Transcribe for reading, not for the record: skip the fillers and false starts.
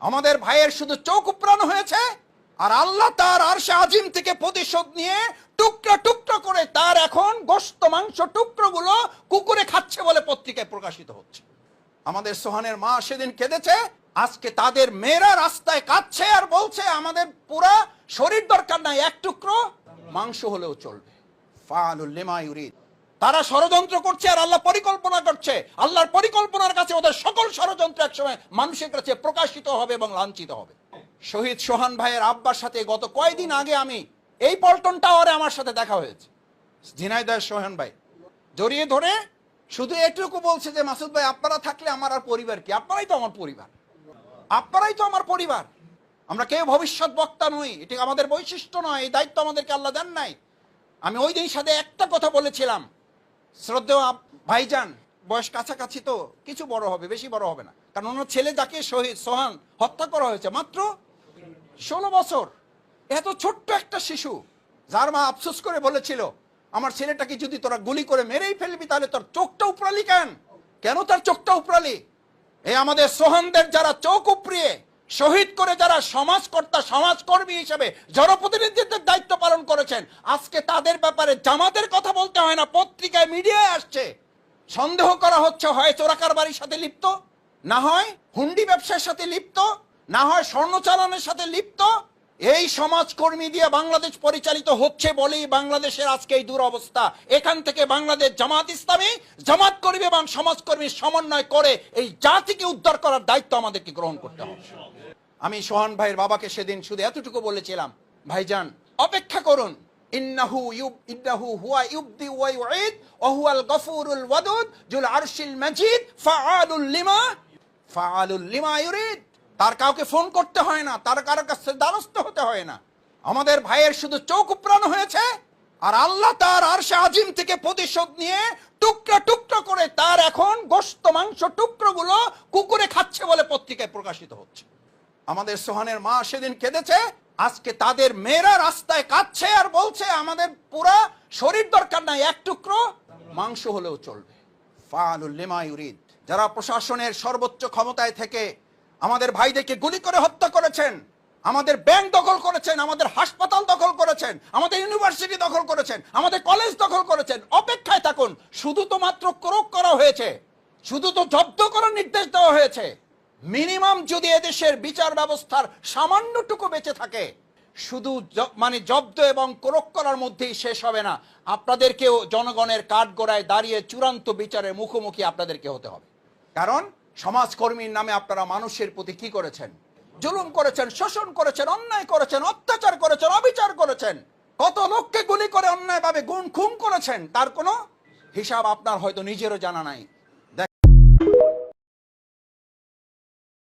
আমাদের ভাইয়ের শুধু চোখ উপড়ানো হয়েছে, আর আল্লাহ তার আরশে আজিম থেকে প্রতিশোধ নিয়ে টুকরা টুকরা করে তার এখন গোশত মাংস টুকরোগুলো কুকুরে খাচ্ছে বলে পত্রিকায় প্রকাশিত হচ্ছে। আমাদের সোহানের মা সেদিন কেঁদেছে, আজকে তাদের মেয়েরা রাস্তায় কাঁদছে আর বলছে আমাদের পুরা শরীর দরকার নাই, এক টুকরো মাংস হলেও চলবে। ফাআলুল লিমা ইউরিদ। তারা ষড়যন্ত্র করছে আর আল্লাহ পরিকল্পনা করছে। আল্লাহর পরিকল্পনার কাছে ওদের সকল ষড়যন্ত্র একসময় মানুষের কাছে প্রকাশিত হবে এবং লাঞ্ছিত হবে। শহীদ সোহান ভাইয়ের আব্বার সাথে গত কয়েকদিন আগে আমি এই পল্টন টাওয়ারে আমার সাথে দেখা হয়েছে। ঝিনাইদহের সোহান ভাই জড়িয়ে ধরে শুধু এটুকু বলছে যে মাসুদ ভাই আপনারা থাকলে আমার আর পরিবার কি, আপনারাই তো আমার পরিবার, আপনারাই তো আমার পরিবার। আমরা কেউ ভবিষ্যৎ বক্তা নই, এটি আমাদের বৈশিষ্ট্য নয়, এই দায়িত্ব আমাদেরকে আল্লাহ দেন নাই। আমি ওই দিন সাথে একটা কথা বলেছিলাম, শ্রদ্ধেয় ভাইজান বয়স কাছাকাছি তো, কিছু বড় হবে, বেশি বড় হবে না, কারণ ওনার ছেলে যাকে শহীদ সোহান হত্যা করা হয়েছে মাত্র 16 বছর। এত ছোট্ট একটা শিশু, যার মা আফসোস করে বলেছিল আমার ছেলেটাকে যদি তোরা গুলি করে মেরেই ফেলবি তাহলে তোর চোখটা উপড়ালি কেন, কেন তার চোখটা উপড়ালি? এই আমাদের সোহানদের যারা চোখ উপড়িয়ে শহীদ করে যারা সমাজকর্তা সমাজকর্মী হিসেবে জনপ্রতিনিধিত্বের দায়িত্ব পালন করেছেন, আজকে তাদের ব্যাপারে জামাতের কথা বলতে হয় না, পত্রিকায় মিডিয়ায় আসছে। সন্দেহ করা হচ্ছে হয় চোরাকারবারির সাথে লিপ্ত, না হয় হুন্ডি ব্যবসার সাথে লিপ্ত, না হয় স্বর্ণ চালানের সাথে লিপ্ত। এই সমাজকর্মী দিয়ে বাংলাদেশ পরিচালিত হচ্ছে বলেই বাংলাদেশের আজকে এই দুরবস্থা। এখান থেকে বাংলাদেশ জামাত ইসলামী জামাত কর্মী এবং সমাজকর্মীর সমন্বয় করে এই জাতিকে উদ্ধার করার দায়িত্ব আমাদেরকে গ্রহণ করতে হবে। আমি সোহান ভাইয়ের বাবাকে সেদিন শুধু এতটুকু বলেছিলাম, ভাইজান অপেক্ষা করুন, ইন্নাহু হুয়া ইউবদি ওয়া ইউঈদ ওয়া হুয়াল গফুরুল ওয়াদুদ যুল আরশিল মাজিদ ফাআলুল লিমা ইউরিদ। তার কাউকে ফোন করতে হয় না, তার কারো কাছে দ্বারস্থ হতে হয় না। আমাদের ভাইয়ের শুধু চোখ উপড়ানো হয়েছে, আর আল্লাহ তার আরশে আজিম থেকে প্রতিশোধ নিয়ে টুকরা টুকরা করে তার এখন গোশত মাংস টুকরোগুলো কুকুরে খাচ্ছে বলে পত্রিকায় প্রকাশিত হচ্ছে। আমাদের সোহানের মা সেদিন কেঁদেছে, আজকে তাদের মেয়েরা রাস্তায় কাঁদছে আর বলছে আমাদের পুরা শরীর দরকার নাই, এক টুকরো মাংস হলেও চলবে। ফাআলুল লিমা ইউরিদ। যারা প্রশাসনের সর্বোচ্চ ক্ষমতায় থেকে আমাদের ভাইদেরকে গুলি করে হত্যা করেছেন, আমাদের ব্যাংক দখল করেছেন, আমাদের হাসপাতাল দখল করেছেন, আমাদের ইউনিভার্সিটি দখল করেছেন, আমাদের কলেজ দখল করেছেন, অপেক্ষায় থাকুন। শুধু তো মাত্র ক্রোক করা হয়েছে, শুধু তো জব্দ করার নির্দেশ দেওয়া হয়েছে। মিনিমাম যদি এদেশের বিচার ব্যবস্থার সামান্যটুকু বেঁচে থাকে, শুধু জব্দ এবং ক্রোক করার মধ্যেই শেষ হবে না, আপনাদেরকেও জনগণের কাঠগড়ায় দাঁড়িয়ে চূড়ান্ত বিচারের মুখোমুখি আপনাদেরকে হতে হবে। কারণ সমাজকর্মীর নামে আপনারা মানুষের প্রতি কি করেছেন? জুলুম করেছেন, শোষণ করেছেন, অন্যায় করেছেন, অত্যাচার করেছেন, অবিচার করেছেন, কত লোককে গুলি করে অন্যায়ভাবে খুন করেছেন, তার কোনো হিসাব আপনার হয়তো নিজেরও জানা নাই।